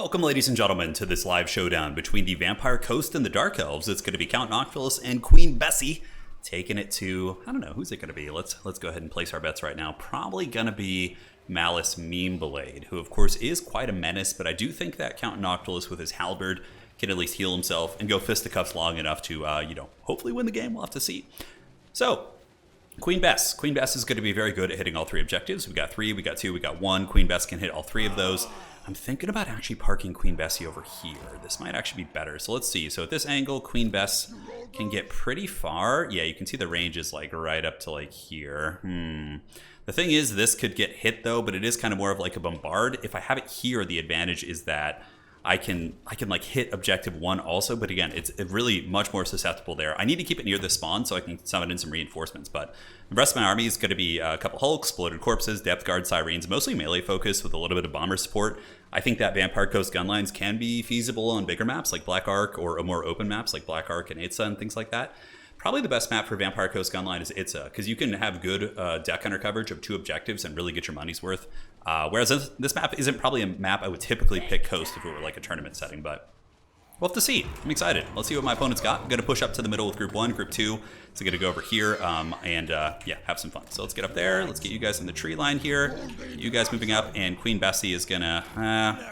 Welcome, ladies and gentlemen, to this live showdown between the Vampire Coast and the Dark Elves. It's going to be Count Noctilus and Queen Bessie taking it to, I don't know, who's it going to be? Let's go ahead and place our bets right now. Probably going to be Malice Meanblade, who of course is quite a menace, but I do think that Count Noctilus with his halberd can at least heal himself and go fisticuffs long enough to, hopefully win the game. We'll have to see. So, Queen Bess. Queen Bess is going to be very good at hitting all three objectives. We got 3, we got 2, we got 1. Queen Bess can hit all 3 of those. I'm thinking about actually parking Queen Bessie over here. This might actually be better. So let's see. So at this angle, Queen Bess can get pretty far. Yeah, you can see the range is like right up to like here. The thing is, this could get hit though, but it is kind of more of like a bombard. If I have it here, the advantage is that I can like hit objective 1 also, but again, it's really much more susceptible there. I need to keep it near the spawn so I can summon in some reinforcements, but the rest of my army is going to be a couple Hulks, Bloated Corpses, Depth Guard, Sirens, mostly melee focused with a little bit of bomber support. I think that Vampire Coast gunlines can be feasible on bigger maps like Black Ark or more open maps like Black Ark and Itza and things like that. Probably the best map for Vampire Coast gunline is Itza, because you can have good deck under coverage of 2 objectives and really get your money's worth. Whereas this map isn't probably a map I would typically pick Coast if it were like a tournament setting, but we'll have to see. I'm excited. Let's see what my opponent's got. I'm going to push up to the middle with Group 1, Group 2. So I'm going to go over here and have some fun. So let's get up there. Let's get you guys in the tree line here. Get you guys moving up, and Queen Bessie is going to...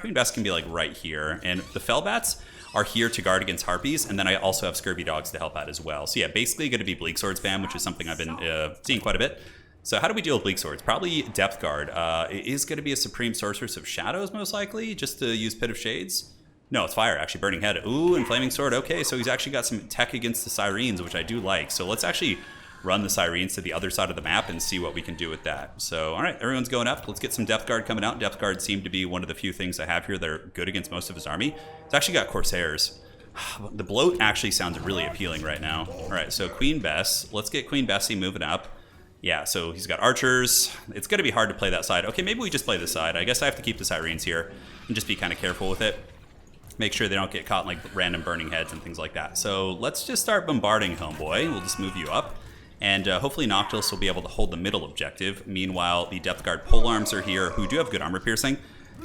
Queen Bess can be like right here. And the Fellbats are here to guard against Harpies, and then I also have Scurvy Dogs to help out as well. So yeah, basically going to be Bleak Sword spam, which is something I've been seeing quite a bit. So how do we deal with Bleak Swords? Probably Depth Guard. It is going to be a Supreme Sorceress of Shadows, most likely, just to use Pit of Shades. No, it's Fire, actually. Burning Head. Ooh, and Flaming Sword. Okay, so he's actually got some tech against the Sirens, which I do like. So let's actually run the Sirens to the other side of the map and see what we can do with that. So, all right, everyone's going up. Let's get some Depth Guard coming out. Depth Guard seem to be one of the few things I have here that are good against most of his army. It's actually got Corsairs. The bloat actually sounds really appealing right now. All right, so Queen Bess. Let's get Queen Bessie moving up. Yeah, so he's got archers. It's going to be hard to play that side. Okay, maybe we just play this side. I guess I have to keep the Sirens here and just be kind of careful with it. Make sure they don't get caught in like random burning heads and things like that. So let's just start bombarding, homeboy. We'll just move you up. And hopefully Noctilus will be able to hold the middle objective. Meanwhile, the Depth Guard polearms are here, who do have good armor piercing.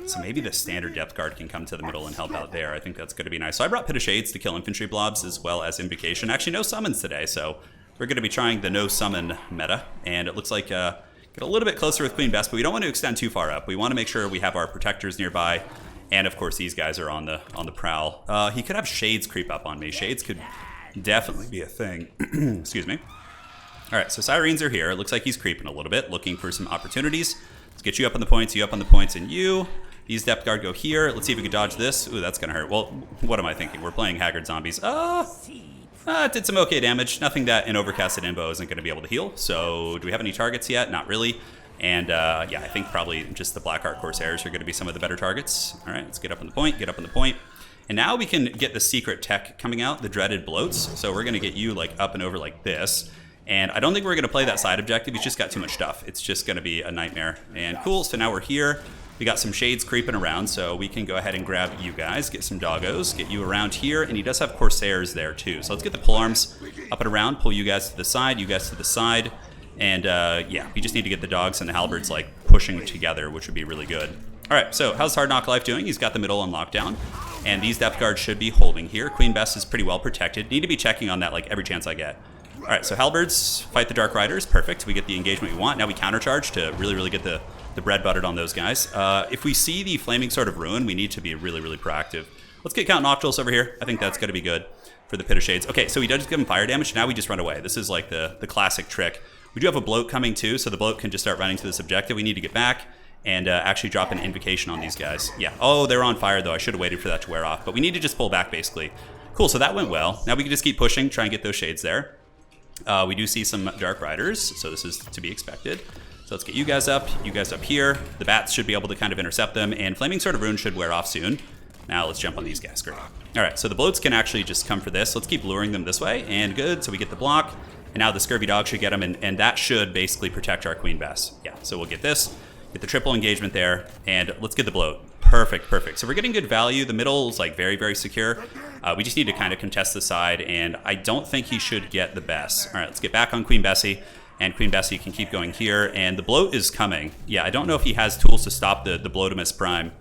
So maybe the standard Depth Guard can come to the middle and help out there. I think that's going to be nice. So I brought Pit of Shades to kill infantry blobs as well as Invocation. Actually, no summons today, so we're going to be trying the no summon meta. And it looks like get a little bit closer with Queen Bess, but we don't want to extend too far up. We want to make sure we have our protectors nearby. And of course, these guys are on the prowl. He could have Shades creep up on me. Shades could definitely be a thing. Excuse me. All right, so Sirens are here. It looks like he's creeping a little bit, looking for some opportunities. Let's get you up on the points, you up on the points, and you. These Depth Guard go here. Let's see if we can dodge this. Ooh, that's gonna hurt. Well, what am I thinking? We're playing Haggard Zombies. It did some okay damage. Nothing that an Overcasted Imbo isn't gonna be able to heal. So do we have any targets yet? Not really. And yeah, I think probably just the Black Ark Corsairs are going to be some of the better targets. All right, let's get up on the point, get up on the point. And now we can get the secret tech coming out, the dreaded bloats. So we're going to get you like up and over like this. And I don't think we're going to play that side objective. He's just got too much stuff. It's just going to be a nightmare. And cool, so now we're here. We got some Shades creeping around, so we can go ahead and grab you guys, get some doggos, get you around here. And he does have Corsairs there too. So let's get the polearms up and around, pull you guys to the side, you guys to the side. And yeah, we just need to get the dogs and the halberds like pushing together, which would be really good. All right, so how's Hard Knock Life doing? He's got the middle on lockdown, and these Depth Guards should be holding here. Queen Bess is pretty well protected. Need to be checking on that like every chance I get. All right, so halberds fight the Dark Riders. Perfect. We get the engagement we want. Now we countercharge to really get the bread buttered on those guys. If we see the Flaming Sword of Ruin, we need to be really proactive. Let's get Count Noctilus over here. I think that's going to be good for the Pit of Shades. Okay, so he does give him fire damage. Now we just run away. This is like the classic trick. We do have a bloat coming too, so the bloat can just start running to this objective. We need to get back and actually drop an invocation on these guys. Yeah. Oh, they're on fire though. I should have waited for that to wear off, but we need to just pull back basically. Cool, so that went well. Now we can just keep pushing, try and get those Shades there. We do see some Dark Riders, so this is to be expected. So let's get you guys up here. The bats should be able to kind of intercept them, and Flaming Sword of Ruin should wear off soon. Now let's jump on these guys. Great. All right, so the bloats can actually just come for this. Let's keep luring them this way, and good. So we get the block. And now the Scurvy Dog should get him, and that should basically protect our Queen Bess. Yeah, so we'll get this, get the triple engagement there, and let's get the bloat. Perfect. So we're getting good value. The middle is like very secure. We just need to kind of contest the side, and I don't think he should get the Bess. All right, let's get back on Queen Bessie, and Queen Bessie can keep going here, and the bloat is coming. Yeah, I don't know if he has tools to stop the Bloatimus Prime.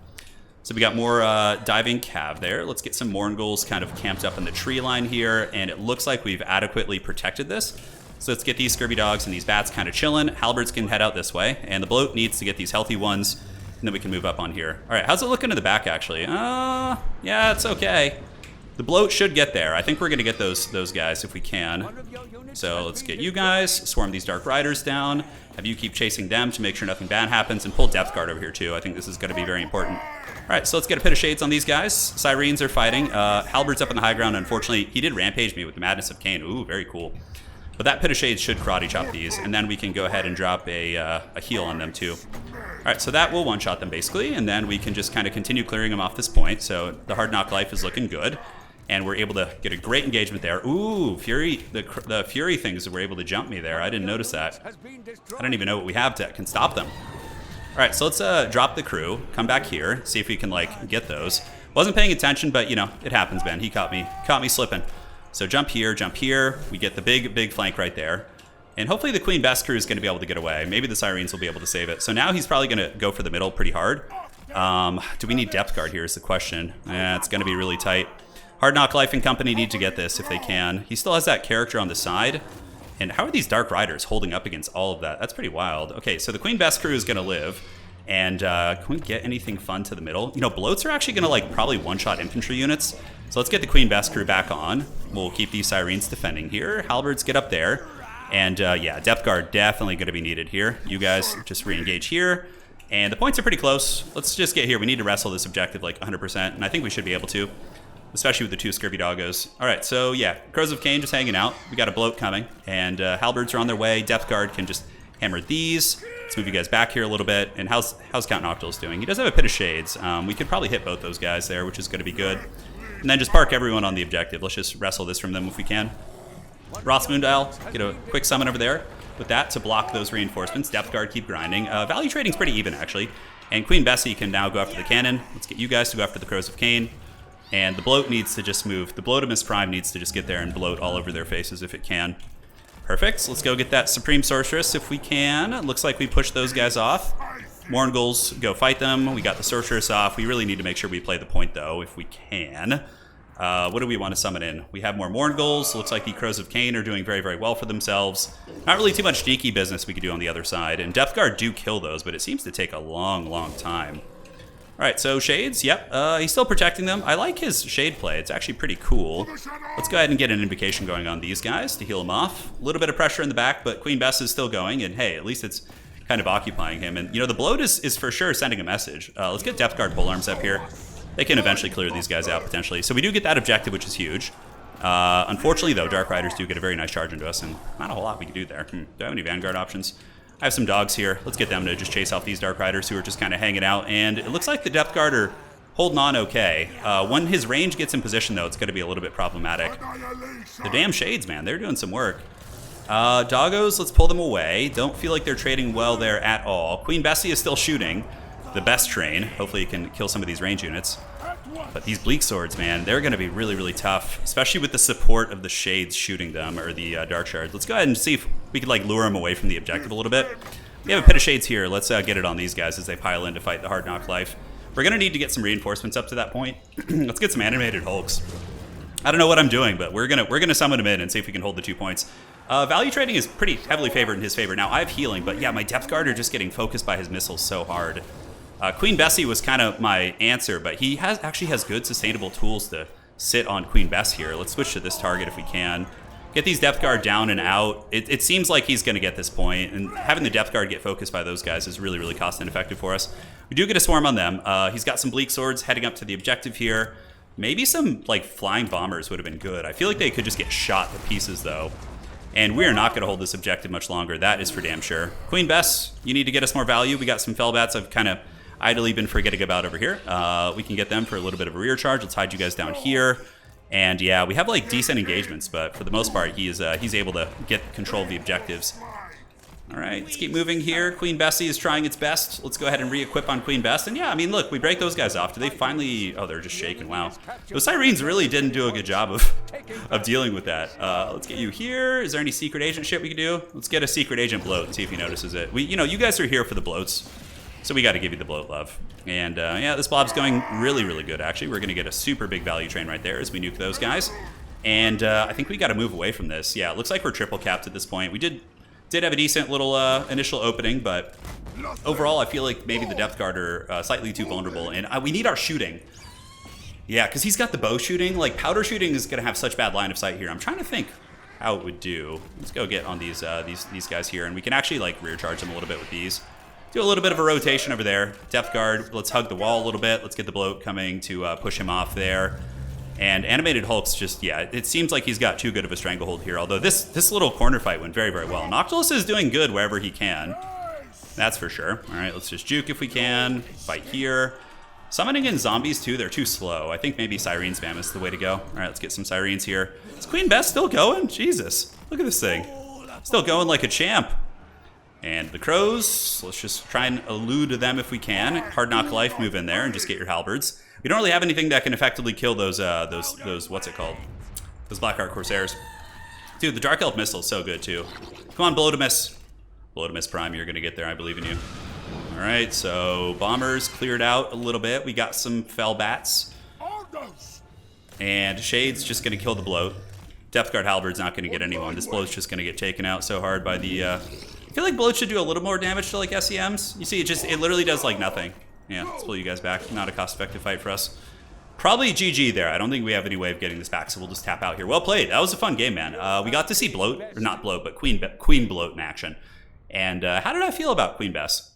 So we got more diving cav there. Let's get some Morngulls kind of camped up in the tree line here, and it looks like we've adequately protected this. So let's get these scurvy dogs and these bats kind of chilling. Halberds can head out this way, and the bloat needs to get these healthy ones, and then we can move up on here. All right, how's it looking in the back, actually? Yeah, it's okay. The bloat should get there. I think we're going to get those guys if we can. So let's get you guys, swarm these Dark Riders down, have you keep chasing them to make sure nothing bad happens, and pull Depth Guard over here, too. I think this is going to be very important. All right, so let's get a pit of shades on these guys. Syrenes are fighting. Halberd's up on the high ground. Unfortunately, he did rampage me with the Madness of Cain. Ooh, very cool. But that pit of shades should karate chop these, and then we can go ahead and drop a heal on them too. All right, so that will one-shot them basically, and then we can just kind of continue clearing them off this point. So the hard knock life is looking good, and we're able to get a great engagement there. Ooh, Fury, the Fury things were able to jump me there. I didn't notice that. I don't even know what we have that can stop them. All right, so let's drop the crew, come back here, see if we can like get those. Wasn't paying attention, but you know, it happens, Ben. He caught me slipping. So jump here, we get the big flank right there. And hopefully the Queen Bess crew is going to be able to get away. Maybe the Syrenes will be able to save it. So now he's probably going to go for the middle pretty hard. Do we need Depth Guard here is the question. Yeah, it's going to be really tight. Hard Knock Life and Company need to get this if they can. He still has that character on the side. And how are these Dark Riders holding up against all of that? That's pretty wild. Okay, so the Queen Bess crew is going to live. And can we get anything fun to the middle? You know, bloats are actually going to like probably one-shot infantry units. So let's get the Queen Bess crew back on. We'll keep these Syrenes defending here. Halberds get up there. And yeah, Depth Guard definitely going to be needed here. You guys just re-engage here. And the points are pretty close. Let's just get here. We need to wrestle this objective like 100%. And I think we should be able to, especially with the two scurvy doggos. All right, so yeah, Crows of Cain just hanging out. We got a bloat coming. And Halberds are on their way. Depth Guard can just hammer these. Let's move you guys back here a little bit. And how's Count Noctilus doing? He does have a Pit of Shades. We could probably hit both those guys there, which is going to be good. And then just park everyone on the objective. Let's just wrestle this from them if we can. Ross Moondial, get a quick summon over there with that to block those reinforcements. Depth Guard, keep grinding. Value trading's pretty even, actually. And Queen Bessie can now go after the cannon. Let's get you guys to go after the Crows of Cain. And the bloat needs to just move. The Bloatimus Prime needs to just get there and bloat all over their faces if it can. Perfect. So let's go get that Supreme Sorceress if we can. It looks like we pushed those guys off. Morngulls, go fight them. We got the Sorceress off. We really need to make sure we play the point, though, if we can. What do we want to summon in? We have more Morngulls. Looks like the Crows of Cain are doing very, very well for themselves. Not really too much sneaky business we could do on the other side. And Depth Guard do kill those, but it seems to take a long, long time. All right, so Shades, yep. He's still protecting them. I like his Shade play. It's actually pretty cool. Let's go ahead and get an invocation going on these guys to heal them off. A little bit of pressure in the back, but Queen Bess is still going. And hey, at least it's kind of occupying him. And, you know, the bloat is for sure sending a message. Let's get Depth Guard polearms up here. They can eventually clear these guys out, potentially. So we do get that objective, which is huge. Unfortunately, though, Dark Riders do get a very nice charge into us, and not a whole lot we can do there. Do I have any Vanguard options? I have some dogs here. Let's get them to just chase off these Dark Riders who are just kind of hanging out. And it looks like the Depth Guard are holding on okay. When his range gets in position, though, it's going to be a little bit problematic. The damn Shades, man. They're doing some work. Doggos, let's pull them away. Don't feel like they're trading well there at all. Queen Bessie is still shooting. The best train. Hopefully you can kill some of these range units. But these Bleak Swords, man, they're going to be really, really tough, especially with the support of the Shades shooting them, or the Dark Shards. Let's go ahead and see if we could like lure them away from the objective a little bit. We have a Pit of Shades here. Let's get it on these guys as they pile in to fight the Hard Knock Life. We're going to need to get some reinforcements up to that point. Let's get some animated Hulks. I don't know what I'm doing, but we're gonna summon them in and see if we can hold the 2 points. Value trading is pretty heavily favored in his favor. Now, I have healing, but yeah, my Depth Guard are just getting focused by his missiles so hard. Queen Bessie was kind of my answer, but he actually has good sustainable tools to sit on Queen Bess here. Let's switch to this target if we can. Get these Depth Guard down and out. It seems like he's going to get this point, and having the Depth Guard get focused by those guys is really, really cost ineffective for us. We do get a swarm on them. He's got some Bleak Swords heading up to the objective here. Maybe some like flying bombers would have been good. I feel like they could just get shot to pieces, though. And we are not going to hold this objective much longer. That is for damn sure. Queen Bess, you need to get us more value. We got some Fellbats I've kind of idly been forgetting about over here. We can get them for a little bit of a rear charge. Let's hide you guys down here. And yeah, we have like decent engagements, but for the most part, he's able to get control of the objectives. All right, let's keep moving here. Queen Bessie is trying its best. Let's go ahead and re-equip on Queen Bess. And yeah, I mean, look, we break those guys off. Do they finally... Oh, they're just shaking. Wow. Those Syrenes really didn't do a good job of dealing with that. Let's get you here. Is there any secret agent shit we can do? Let's get a secret agent bloat and see if he notices it. You know, you guys are here for the bloats. So we got to give you the bloat love. And yeah, this blob's going really, really good, actually. We're going to get a super big value train right there as we nuke those guys. And I think we got to move away from this. Yeah, it looks like we're triple capped at this point. We did have a decent little initial opening, but overall I feel like maybe the depth guard are slightly too vulnerable. And we need our shooting. Yeah, because he's got the bow shooting. Like, powder shooting is going to have such bad line of sight here. I'm trying to think how it would do. Let's go get on these guys here, and we can actually like rear charge them a little bit with these. Do a little bit of a rotation over there. Depth guard, let's hug the wall a little bit. Let's get the bloat coming to push him off there. And Animated Hulk's just, yeah, it seems like he's got too good of a stranglehold here. Although this little corner fight went very, very well. Noctilus is doing good wherever he can. That's for sure. All right, let's just juke if we can. Fight here. Summoning in zombies too, they're too slow. I think maybe Siren spam is the way to go. All right, let's get some Sirens here. Is Queen Bess still going? Jesus, look at this thing. Still going like a champ. And the crows, let's just try and elude them if we can. Hard knock life, move in there and just get your halberds. We don't really have anything that can effectively kill those what's it called? Those Blackheart Corsairs. Dude, the Dark Elf missile is so good too. Come on, Bloatimus. Bloatimus Prime, you're gonna get there, I believe in you. All right, so bombers cleared out a little bit. We got some fell bats. And Shade's just gonna kill the bloat. Depth guard halberd's not gonna get anyone. This bloat's just gonna get taken out so hard by the I feel like bloat should do a little more damage to like SEMs. You see, it literally does like nothing. Yeah, let's pull you guys back. Not a cost-effective fight for us. Probably GG there. I don't think we have any way of getting this back, so we'll just tap out here. Well played. That was a fun game, man. We got to see bloat, or not bloat, but Queen Bloat in action. And how did I feel about Queen Bess?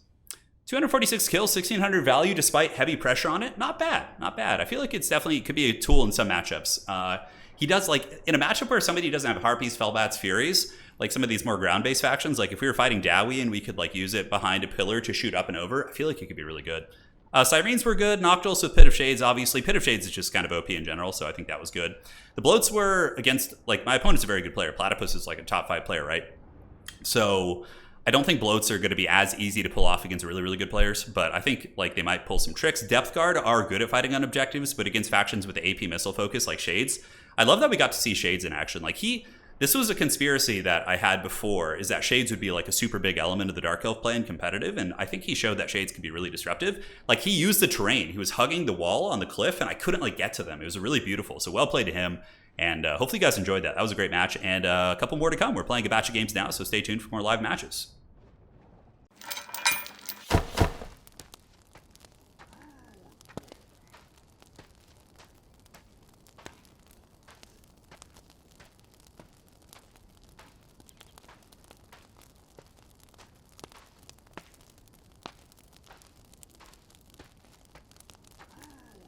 246 kills, 1600 value despite heavy pressure on it. Not bad, not bad. I feel like it could be a tool in some matchups. He does, like, in a matchup where somebody doesn't have Harpies, Fellbats, Furies, like some of these more ground-based factions, like if we were fighting Dowie and we could like use it behind a pillar to shoot up and over, I feel like it could be really good. Sirens were good. Noctilus with Pit of Shades, obviously. Pit of Shades is just kind of OP in general, so I think that was good. The bloats were against, like, my opponent's a very good player. Platypus is like a top 5 player, right? So I don't think bloats are going to be as easy to pull off against really, really good players, but I think like they might pull some tricks. Depth Guard are good at fighting on objectives, but against factions with the AP missile focus like Shades, I love that we got to see Shades in action. Like this was a conspiracy that I had before, is that Shades would be like a super big element of the Dark Elf play in competitive, and I think he showed that Shades could be really disruptive. Like he used the terrain. He was hugging the wall on the cliff, and I couldn't like get to them. It was really beautiful. So well played to him, and hopefully you guys enjoyed that. That was a great match, and a couple more to come. We're playing a batch of games now, so stay tuned for more live matches.